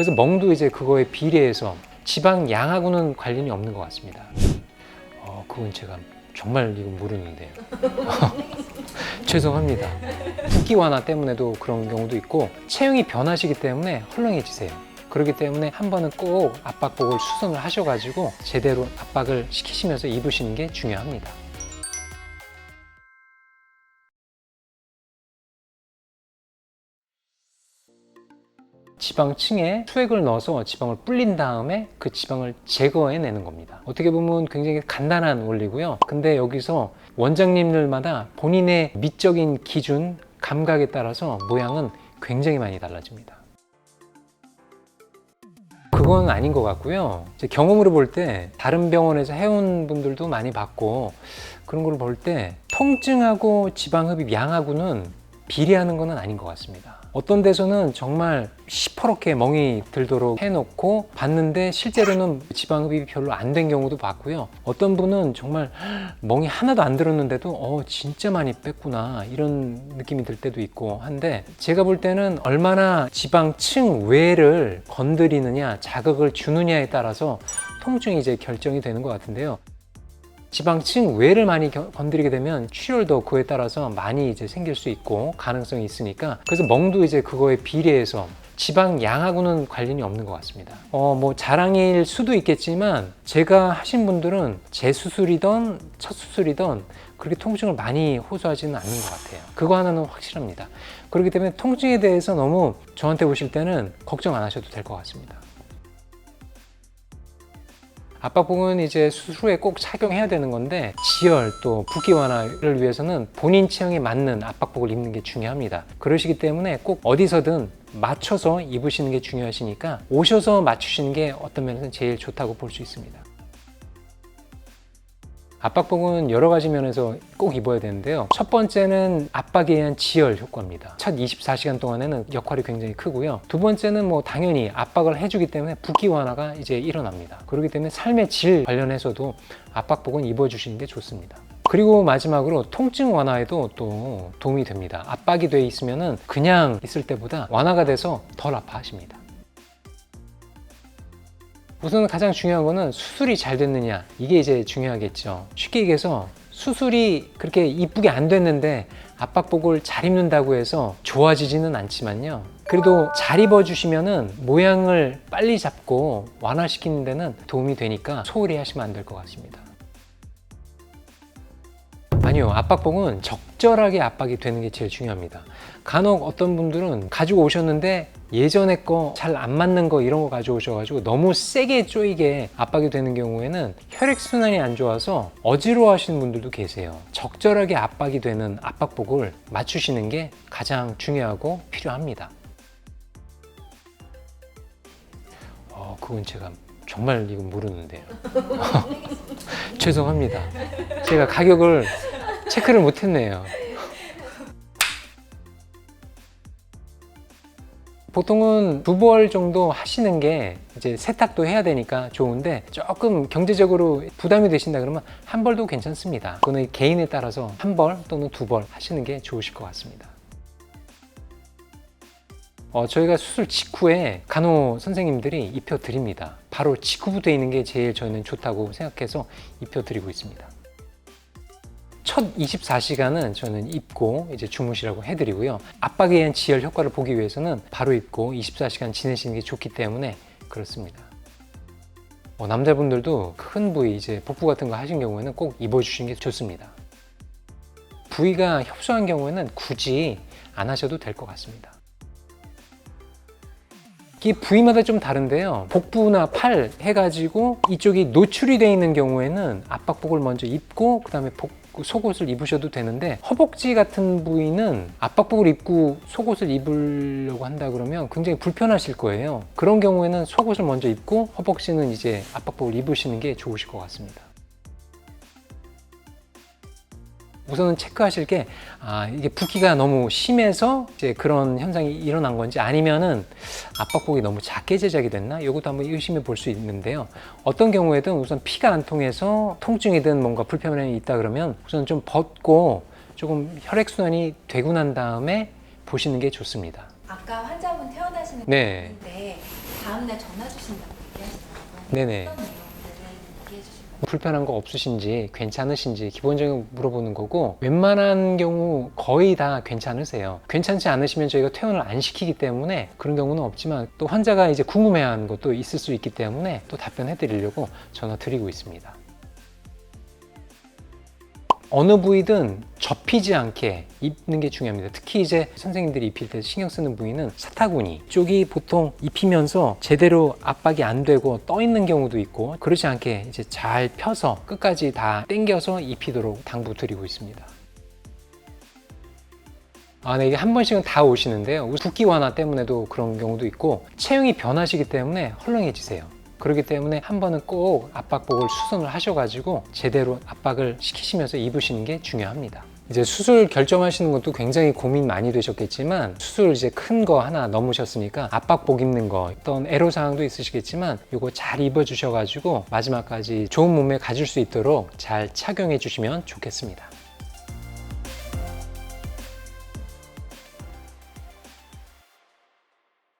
그래서 멍도 이제 그거에 비례해서 지방 양하고는 관련이 없는 것 같습니다. 그건 제가 정말 이거 모르는데요. 죄송합니다. 붓기 완화 때문에도 그런 경우도 있고 체형이 변하시기 때문에 헐렁해지세요. 그렇기 때문에 한 번은 꼭 압박복을 수선을 하셔가지고 제대로 압박을 시키시면서 입으시는 게 중요합니다. 지방층에 수액을 넣어서 지방을 불린 다음에 그 지방을 제거해내는 겁니다. 어떻게 보면 굉장히 간단한 원리고요. 근데 여기서 원장님들마다 본인의 미적인 기준, 감각에 따라서 모양은 굉장히 많이 달라집니다. 그건 아닌 것 같고요. 제 경험으로 볼 때 다른 병원에서 해온 분들도 많이 봤고 그런 걸 볼 때 통증하고 지방 흡입 양하고는 비례하는 건 아닌 것 같습니다. 어떤 데서는 정말 시퍼렇게 멍이 들도록 해놓고 봤는데 실제로는 지방 흡입이 별로 안 된 경우도 봤고요. 어떤 분은 정말 멍이 하나도 안 들었는데도 진짜 많이 뺐구나 이런 느낌이 들 때도 있고 한데 제가 볼 때는 얼마나 지방층 외를 건드리느냐 자극을 주느냐에 따라서 통증이 이제 결정이 되는 것 같은데요. 지방층 외를 많이 건드리게 되면 출혈도 그에 따라서 많이 이제 생길 수 있고 가능성이 있으니까 그래서 멍도 이제 그거에 비례해서 지방 양하고는 관련이 없는 것 같습니다. 뭐 자랑일 수도 있겠지만 제가 하신 분들은 재수술이든 첫 수술이든 그렇게 통증을 많이 호소하지는 않는 것 같아요. 그거 하나는 확실합니다. 그렇기 때문에 통증에 대해서 너무 저한테 오실 때는 걱정 안 하셔도 될 것 같습니다. 압박복은 이제 수술 후에 꼭 착용해야 되는 건데 지혈 또 붓기 완화를 위해서는 본인 체형에 맞는 압박복을 입는 게 중요합니다. 그러시기 때문에 꼭 어디서든 맞춰서 입으시는 게 중요하시니까 오셔서 맞추시는 게 어떤 면에서는 제일 좋다고 볼 수 있습니다. 압박복은 여러 가지 면에서 꼭 입어야 되는데요. 첫 번째는 압박에 의한 지혈 효과입니다. 첫 24시간 동안에는 역할이 굉장히 크고요. 두 번째는 뭐 당연히 압박을 해주기 때문에 붓기 완화가 이제 일어납니다. 그렇기 때문에 삶의 질 관련해서도 압박복은 입어주시는 게 좋습니다. 그리고 마지막으로 통증 완화에도 또 도움이 됩니다. 압박이 돼 있으면은 그냥 있을 때보다 완화가 돼서 덜 아파하십니다. 우선 가장 중요한 거는 수술이 잘 됐느냐 이게 이제 중요하겠죠. 쉽게 얘기해서 수술이 그렇게 이쁘게 안 됐는데 압박복을 잘 입는다고 해서 좋아지지는 않지만요. 그래도 잘 입어주시면은 모양을 빨리 잡고 완화시키는 데는 도움이 되니까 소홀히 하시면 안 될 것 같습니다. 아니요, 압박복은 적절하게 압박이 되는 게 제일 중요합니다. 간혹 어떤 분들은 가지고 오셨는데 예전에 거 잘 안 맞는 거 이런 거 가져오셔가지고 너무 세게 조이게 압박이 되는 경우에는 혈액순환이 안 좋아서 어지러워 하시는 분들도 계세요. 적절하게 압박이 되는 압박복을 맞추시는 게 가장 중요하고 필요합니다. 그건 제가 정말 이거 모르는데요. 죄송합니다. 제가 가격을 체크를 못했네요. 보통은 2벌 정도 하시는 게 이제 세탁도 해야 되니까 좋은데 조금 경제적으로 부담이 되신다 그러면 1벌도 괜찮습니다. 그거는 개인에 따라서 1벌 또는 2벌 하시는 게 좋으실 것 같습니다. 저희가 수술 직후에 간호 선생님들이 입혀드립니다. 바로 직후부터 있는 게 제일 저희는 좋다고 생각해서 입혀드리고 있습니다. 첫 24시간은 저는 입고 이제 주무시라고 해드리고요. 압박에 의한 지혈 효과를 보기 위해서는 바로 입고 24시간 지내시는 게 좋기 때문에 그렇습니다. 남자분들도 큰 부위 이제 복부 같은 거 하신 경우에는 꼭 입어주시는 게 좋습니다. 부위가 협소한 경우에는 굳이 안 하셔도 될 것 같습니다. 이 부위마다 좀 다른데요. 복부나 팔 해가지고 이쪽이 노출이 되어 있는 경우에는 압박복을 먼저 입고 그 다음에 속옷을 입으셔도 되는데 허벅지 같은 부위는 압박복을 입고 속옷을 입으려고 한다 그러면 굉장히 불편하실 거예요. 그런 경우에는 속옷을 먼저 입고 허벅지는 이제 압박복을 입으시는 게 좋으실 것 같습니다. 우선은 체크하실 게 이게 붓기가 너무 심해서 이제 그런 현상이 일어난 건지 아니면은 압박복이 너무 작게 제작이 됐나? 이것도 한번 의심해 볼 수 있는데요. 어떤 경우에든 우선 피가 안 통해서 통증이든 뭔가 불편함이 있다 그러면 우선 좀 벗고 조금 혈액순환이 되고 난 다음에 보시는 게 좋습니다. 아까 환자분 태어나시는 네. 분인데 다음날 전화 주신다고 얘기하시더라고요. 네네. 어떤 내용들을 얘기해 주실까요? 불편한 거 없으신지 괜찮으신지 기본적으로 물어보는 거고, 웬만한 경우 거의 다 괜찮으세요. 괜찮지 않으시면 저희가 퇴원을 안 시키기 때문에 그런 경우는 없지만, 또 환자가 이제 궁금해하는 것도 있을 수 있기 때문에 또 답변해 드리려고 전화 드리고 있습니다. 어느 부위든 접히지 않게 입는 게 중요합니다. 특히 이제 선생님들이 입힐 때 신경 쓰는 부위는 사타구니 쪽이 보통 입히면서 제대로 압박이 안 되고 떠 있는 경우도 있고, 그렇지 않게 이제 잘 펴서 끝까지 다 당겨서 입히도록 당부드리고 있습니다. 네, 이게 한 번씩은 다 오시는데요. 붓기 완화 때문에도 그런 경우도 있고, 체형이 변하시기 때문에 헐렁해지세요. 그렇기 때문에 한 번은 꼭 압박복을 수선을 하셔가지고 제대로 압박을 시키시면서 입으시는 게 중요합니다. 이제 수술 결정하시는 것도 굉장히 고민 많이 되셨겠지만, 수술 이제 큰 거 하나 넘으셨으니까 압박복 입는 거 어떤 애로사항도 있으시겠지만 이거 잘 입어 주셔가지고 마지막까지 좋은 몸매 가질 수 있도록 잘 착용해 주시면 좋겠습니다.